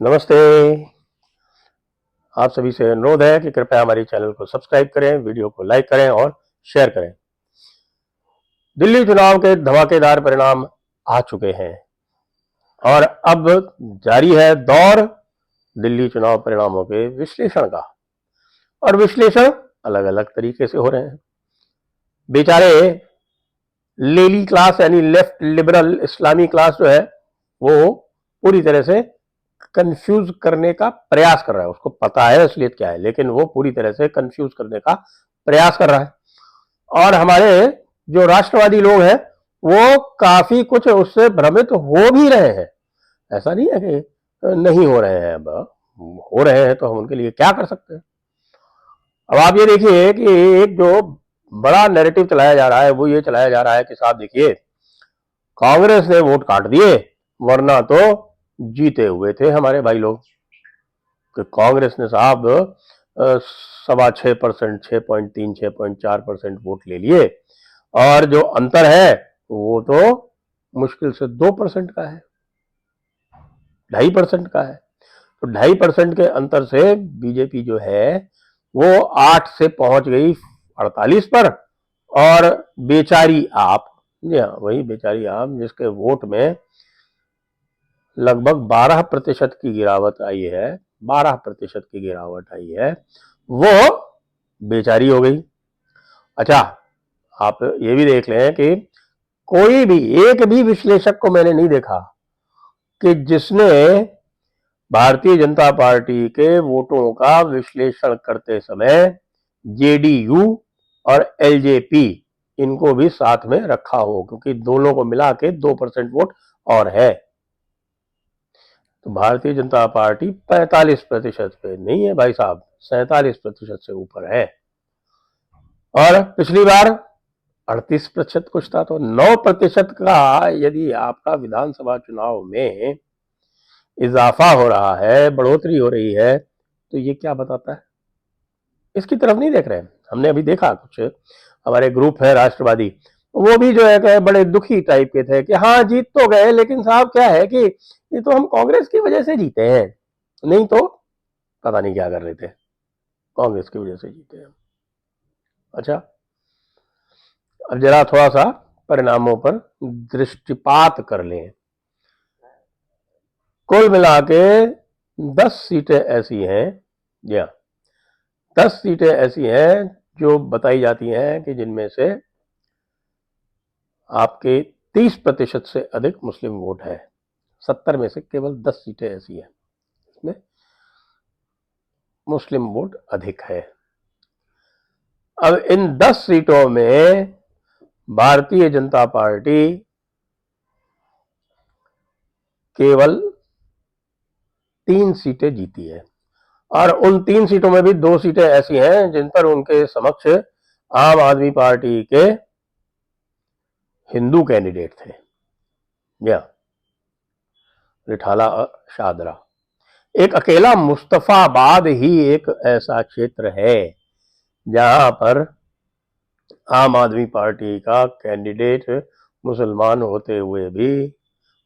नमस्ते। आप सभी से अनुरोध है कि कृपया हमारे चैनल को सब्सक्राइब करें, वीडियो को लाइक करें और शेयर करें। दिल्ली चुनाव के धमाकेदार परिणाम आ चुके हैं और अब जारी है दौर दिल्ली चुनाव परिणामों के विश्लेषण का। और विश्लेषण अलग अलग तरीके से हो रहे हैं। बेचारे लेली क्लास यानी लेफ्ट लिबरल इस्लामी क्लास जो है वो पूरी तरह से कंफ्यूज करने का प्रयास कर रहा है। उसको पता है असलियत क्या है, लेकिन वो पूरी तरह से कंफ्यूज करने का प्रयास कर रहा है। और हमारे जो राष्ट्रवादी लोग हैं वो काफी कुछ उससे भ्रमित हो भी रहे हैं। ऐसा नहीं है कि नहीं हो रहे हैं, अब हो रहे हैं, तो हम उनके लिए क्या कर सकते हैं। अब आप ये देखिए कि एक जो बड़ा नैरेटिव चलाया जा रहा है वो ये चलाया जा रहा है कि साहब देखिए, कांग्रेस ने वोट काट दिए, वरना तो जीते हुए थे हमारे भाई लोग। कि कांग्रेस ने साहब 6.25%, 6.3, 6.4% वोट ले लिए, और जो अंतर है वो तो मुश्किल से 2% का है, 2.5% का है। तो 2.5% के अंतर से बीजेपी जो है वो 8 से पहुंच गई 48 पर। और बेचारी आप, जी हाँ, वही बेचारी आप जिसके वोट में लगभग 12% की गिरावट आई है, 12% की गिरावट आई है, वो बेचारी हो गई। अच्छा, आप ये भी देख लें कि कोई भी एक भी विश्लेषक को मैंने नहीं देखा कि जिसने भारतीय जनता पार्टी के वोटों का विश्लेषण करते समय जेडीयू और एलजेपी इनको भी साथ में रखा हो, क्योंकि दोनों को मिला के 2% वोट और है। तो भारतीय जनता पार्टी 45% पे नहीं है भाई साहब, 47% से ऊपर है। और पिछली बार 38% कुछ था। तो 9% का यदि आपका विधानसभा चुनाव में इजाफा हो रहा है, बढ़ोतरी हो रही है, तो ये क्या बताता है? इसकी तरफ नहीं देख रहे हैं। हमने अभी देखा कुछ हमारे ग्रुप है राष्ट्रवादी, वो भी जो है बड़े दुखी टाइप के थे कि हाँ जीत तो गए, लेकिन साहब क्या है कि ये तो हम कांग्रेस की वजह से जीते हैं, नहीं तो पता नहीं क्या कर रहे थे, कांग्रेस की वजह से जीते हैं। अच्छा, अब जरा थोड़ा सा परिणामों पर दृष्टिपात कर लें। कुल मिला के 10 सीटें ऐसी हैं, या 10 सीटें ऐसी हैं जो बताई जाती हैं कि जिनमें से आपके 30% से अधिक मुस्लिम वोट है। 70 में से केवल 10 सीटें ऐसी हैं इसमें मुस्लिम वोट अधिक है। अब इन 10 सीटों में भारतीय जनता पार्टी केवल 3 सीटें जीती है, और उन 3 सीटों में भी 2 सीटें ऐसी हैं जिन पर उनके समक्ष आम आदमी पार्टी के हिंदू कैंडिडेट थे, या रिठाला और शादरा। एक अकेला मुस्तफाबाद ही एक ऐसा क्षेत्र है जहां पर आम आदमी पार्टी का कैंडिडेट मुसलमान होते हुए भी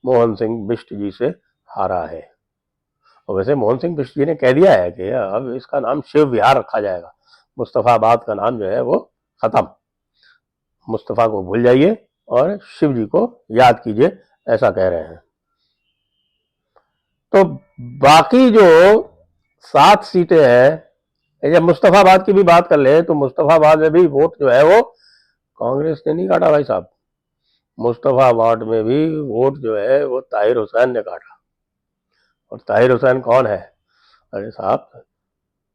मोहन सिंह बिष्ट जी से हारा है। और वैसे मोहन सिंह बिष्ट जी ने कह दिया है कि अब इसका नाम शिव विहार रखा जाएगा, मुस्तफाबाद का नाम जो है वो खत्म, मुस्तफा को भूल जाइए और शिव जी को याद कीजिए, ऐसा कह रहे हैं। तो बाकी जो 7 सीटें हैं, जब मुस्तफाबाद की भी बात कर ले तो मुस्तफाबाद में भी वोट जो है वो कांग्रेस ने नहीं काटा भाई साहब। मुस्तफाबाद में भी वोट जो है वो ताहिर हुसैन ने काटा। और ताहिर हुसैन कौन है? अरे साहब,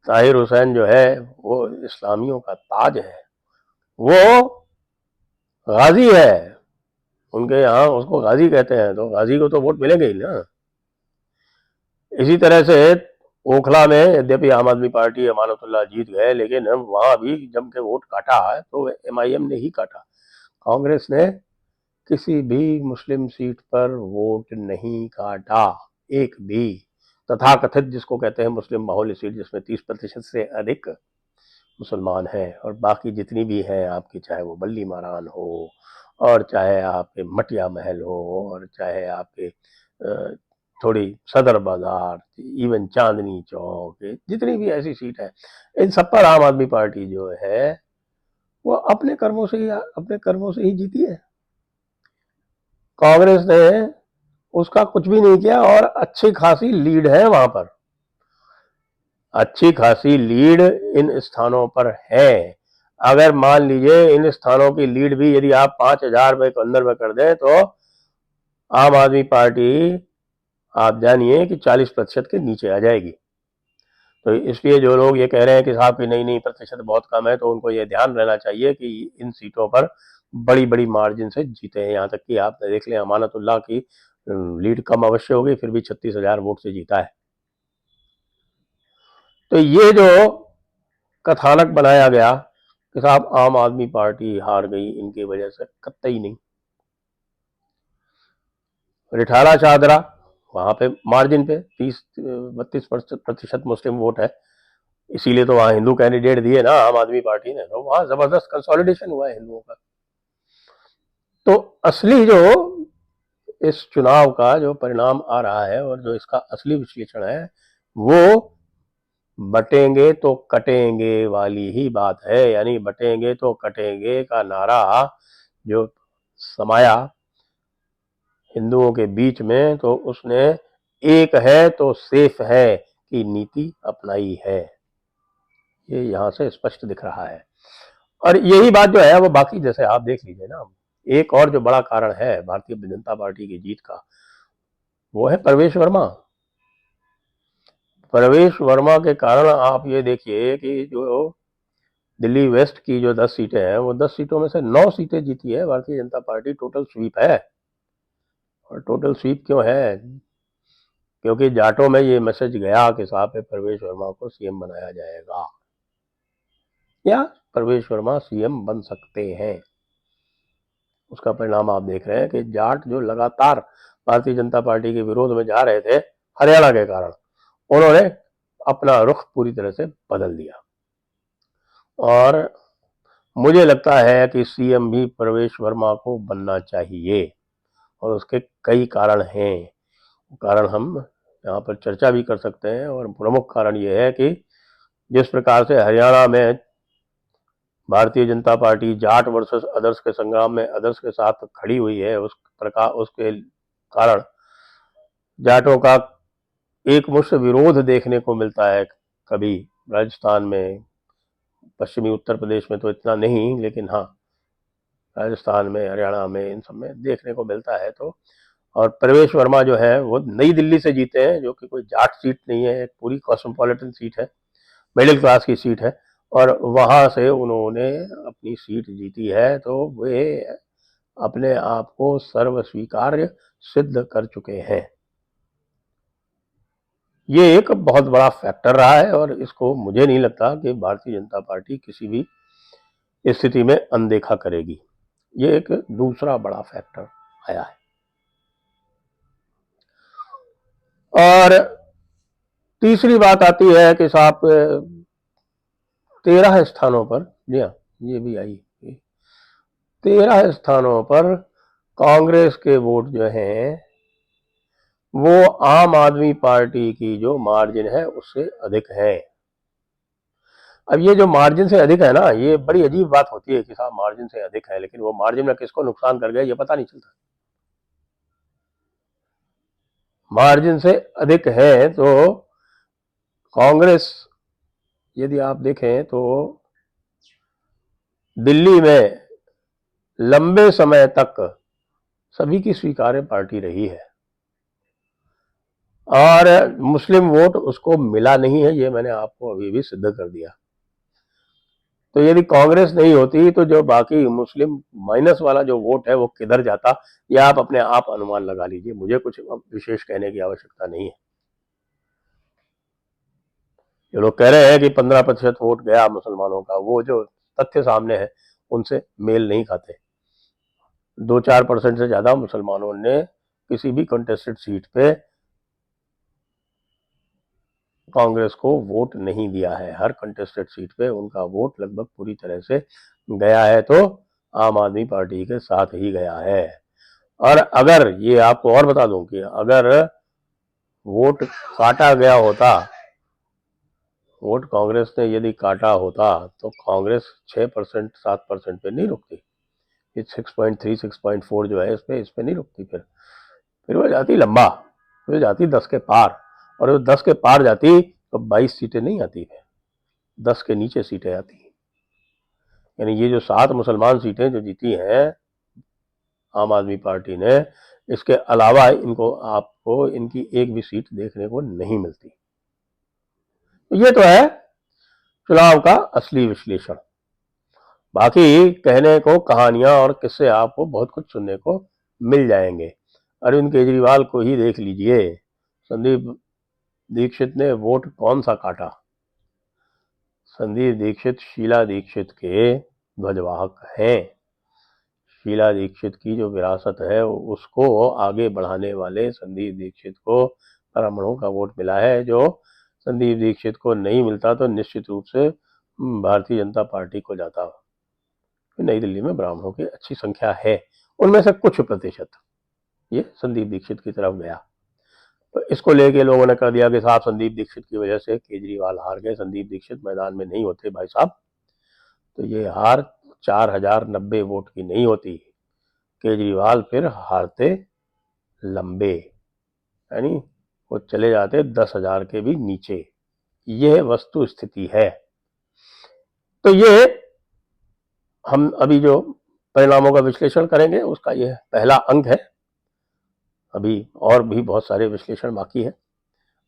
ताहिर हुसैन जो है वो इस्लामियों का ताज है, वो गाजी है, उनके यहाँ उसको गाजी कहते हैं, तो गाजी को तो वोट मिलेंगे ही ना। इसी तरह से ओखला में यद्यपि आम आदमी पार्टी अमानतुल्लाह जीत गए, लेकिन वहां भी जम के वोट काटा है तो एमआईएम ने ही काटा। कांग्रेस ने किसी भी मुस्लिम सीट पर वोट नहीं काटा, एक भी। तथाकथित जिसको कहते हैं मुस्लिम माहौल सीट, जिसमें 30% से अधिक मुसलमान हैं, और बाकी जितनी भी हैं आपकी, चाहे वो बल्ली मारान हो, और चाहे आपके मटिया महल हो, और चाहे आपके थोड़ी सदर बाजार, इवन चांदनी चौक, जितनी भी ऐसी सीट है, इन सब पर आम आदमी पार्टी जो है वो अपने कर्मों से ही जीती है। कांग्रेस ने उसका कुछ भी नहीं किया और अच्छी खासी लीड है वहां पर, अच्छी खासी लीड इन स्थानों पर है। अगर मान लीजिए इन स्थानों की लीड भी यदि आप 5,000 रुपए के अंदर में कर दें तो आम आदमी पार्टी आप जानिए कि 40% के नीचे आ जाएगी। तो इसलिए जो लोग ये कह रहे हैं कि साहब की नहीं प्रतिशत बहुत कम है, तो उनको ये ध्यान रहना चाहिए कि इन सीटों पर बड़ी बड़ी मार्जिन से जीते हैं। यहाँ तक कि आप देख लें अमानतुल्लाह की लीड कम अवश्य होगी, फिर भी 36,000 वोट से जीता है। तो ये जो कथानक बनाया गया कि साहब आम आदमी पार्टी हार गई इनकी वजह से, कतई नहीं। रिठाला चादरा वहां पे मार्जिन पे 30-32% मुस्लिम वोट है, इसीलिए तो वहां हिंदू कैंडिडेट दिए ना आम आदमी पार्टी ने, तो वहां जबरदस्त कंसोलिडेशन हुआ है हिंदुओं का। तो असली जो इस चुनाव का जो परिणाम आ रहा है और जो इसका असली विश्लेषण है वो बटेंगे तो कटेंगे वाली ही बात है। यानी बटेंगे तो कटेंगे का नारा जो समाया हिंदुओं के बीच में, तो उसने एक है तो सेफ है की नीति अपनाई है, ये यहां से स्पष्ट दिख रहा है। और यही बात जो है वो बाकी जैसे आप देख लीजिए ना, एक और जो बड़ा कारण है भारतीय जनता पार्टी की जीत का वो है प्रवेश वर्मा। प्रवेश वर्मा के कारण आप ये देखिए कि जो दिल्ली वेस्ट की जो 10 सीटें हैं वो 10 सीटों में से 9 सीटें जीती है Bharatiya Janata party. Total SVEEP है। और टोटल स्वीप क्यों है? क्योंकि जाटों में ये मैसेज गया कि साहब प्रवेश वर्मा को सीएम बनाया जाएगा या प्रवेश वर्मा सीएम बन सकते हैं। उसका परिणाम आप देख रहे हैं कि जाट जो लगातार भारतीय जनता पार्टी के विरोध में जा रहे थे हरियाणा के कारण, उन्होंने अपना रुख पूरी तरह से बदल दिया। और मुझे लगता है कि सीएम भी प्रवेश वर्मा को बनना चाहिए और उसके कई कारण हैं। कारण हम यहाँ पर चर्चा भी कर सकते हैं और प्रमुख कारण ये है कि जिस प्रकार से हरियाणा में Bharatiya Janata party Jat versus others के संग्राम में अदर्स के साथ खड़ी हुई है, उस प्रकार उसके कारण जाटों का एक मुश्त विरोध देखने को मिलता है। कभी राजस्थान में, पश्चिमी उत्तर प्रदेश में तो इतना नहीं, लेकिन हाँ राजस्थान में, हरियाणा में, इन सब में देखने को मिलता है। तो और प्रवेश वर्मा जो है वो नई दिल्ली से जीते हैं, जो कि कोई जाट सीट नहीं है, एक पूरी कॉस्मोपॉलिटन सीट है, मिडिल क्लास की सीट है, और वहां से उन्होंने अपनी सीट जीती है। तो वे अपने आप को सर्व स्वीकार्य सिद्ध कर चुके हैं। ये एक बहुत बड़ा फैक्टर रहा है और इसको मुझे नहीं लगता कि भारतीय जनता पार्टी किसी भी स्थिति में अनदेखा करेगी। ये एक दूसरा बड़ा फैक्टर आया है। और तीसरी बात आती है कि साहब 13 स्थानों पर, जी हाँ ये भी आई, 13 स्थानों पर कांग्रेस के वोट जो हैं वो आम आदमी पार्टी की जो मार्जिन है उससे अधिक है। अब ये जो मार्जिन से अधिक है ना, ये बड़ी अजीब बात होती है कि साहब मार्जिन से अधिक है, लेकिन वो मार्जिन में किसको नुकसान कर गया ये पता नहीं चलता। मार्जिन से अधिक है तो कांग्रेस यदि आप देखें तो दिल्ली में लंबे समय तक सभी की स्वीकार्य पार्टी रही है और मुस्लिम वोट उसको मिला नहीं है, ये मैंने आपको अभी भी सिद्ध कर दिया। तो यदि कांग्रेस नहीं होती तो जो बाकी मुस्लिम माइनस वाला जो वोट है वो किधर जाता, ये आप अपने आप अनुमान लगा लीजिए, मुझे कुछ विशेष कहने की आवश्यकता नहीं है। जो लोग कह रहे हैं कि 15% वोट गया मुसलमानों का, वो जो तथ्य सामने है उनसे मेल नहीं खाते। 2-4% से ज्यादा मुसलमानों ने किसी भी कंटेस्टेड सीट पे कांग्रेस को वोट नहीं दिया है। हर कंटेस्टेड सीट पे उनका वोट लगभग पूरी तरह से गया है तो आम आदमी पार्टी के साथ ही गया है। और अगर ये आपको और बता दूं कि अगर वोट काटा गया होता, वोट कांग्रेस ने यदि काटा होता तो कांग्रेस 6% 7% पे नहीं रुकती, ये 6.3 6.4 जो है इस पे नहीं रुकती, फिर वो जाती लंबा, फिर जाती 10 के पार, और वो 10 के पार जाती तो 22 सीटें नहीं आती है, 10 के नीचे सीटें आती। यानी ये जो 7 मुसलमान सीटें जो जीती हैं आम आदमी पार्टी ने, इसके अलावा इनको आपको इनकी एक भी सीट देखने को नहीं मिलती। ये तो है चुनाव का असली विश्लेषण। बाकी कहने को कहानियां और किस्से आपको बहुत कुछ सुनने को मिल जाएंगे। अरविंद केजरीवाल को ही देख लीजिए, संदीप दीक्षित ने वोट कौन सा काटा। संदीप दीक्षित शीला दीक्षित के ध्वजवाहक हैं। शीला दीक्षित की जो विरासत है उसको आगे बढ़ाने वाले संदीप दीक्षित को ब्राह्मणों का वोट मिला है, जो संदीप दीक्षित को नहीं मिलता तो निश्चित रूप से भारतीय जनता पार्टी को जाता। नई दिल्ली में ब्राह्मणों की अच्छी संख्या है, उनमें से कुछ प्रतिशत ये संदीप दीक्षित की तरफ गया। तो इसको लेके लोगों ने कर दिया कि साहब संदीप दीक्षित की वजह से केजरीवाल हार गए, संदीप दीक्षित मैदान में नहीं होते भाई साहब तो ये हार 4090 वोट की नहीं होती, केजरीवाल फिर हारते लंबे, यानी वो चले जाते 10,000 के भी नीचे। यह वस्तु स्थिति है। तो ये हम अभी जो परिणामों का विश्लेषण करेंगे उसका यह पहला अंक है। अभी और भी बहुत सारे विश्लेषण बाकी है।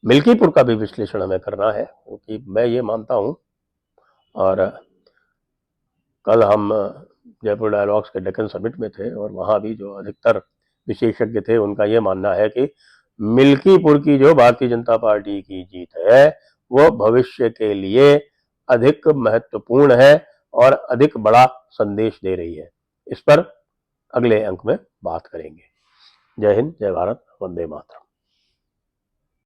मिल्कीपुर का भी विश्लेषण हमें करना है, क्योंकि मैं ये मानता हूं, और कल हम जयपुर डायलॉग्स के डेक्कन समिट में थे और वहां भी जो अधिकतर विशेषज्ञ थे उनका ये मानना है कि मिल्कीपुर की जो भारतीय जनता पार्टी की जीत है वो भविष्य के लिए अधिक महत्वपूर्ण है और अधिक बड़ा संदेश दे रही है। इस पर अगले अंक में बात करेंगे। जय हिंद, जय भारत, वंदे मातरम।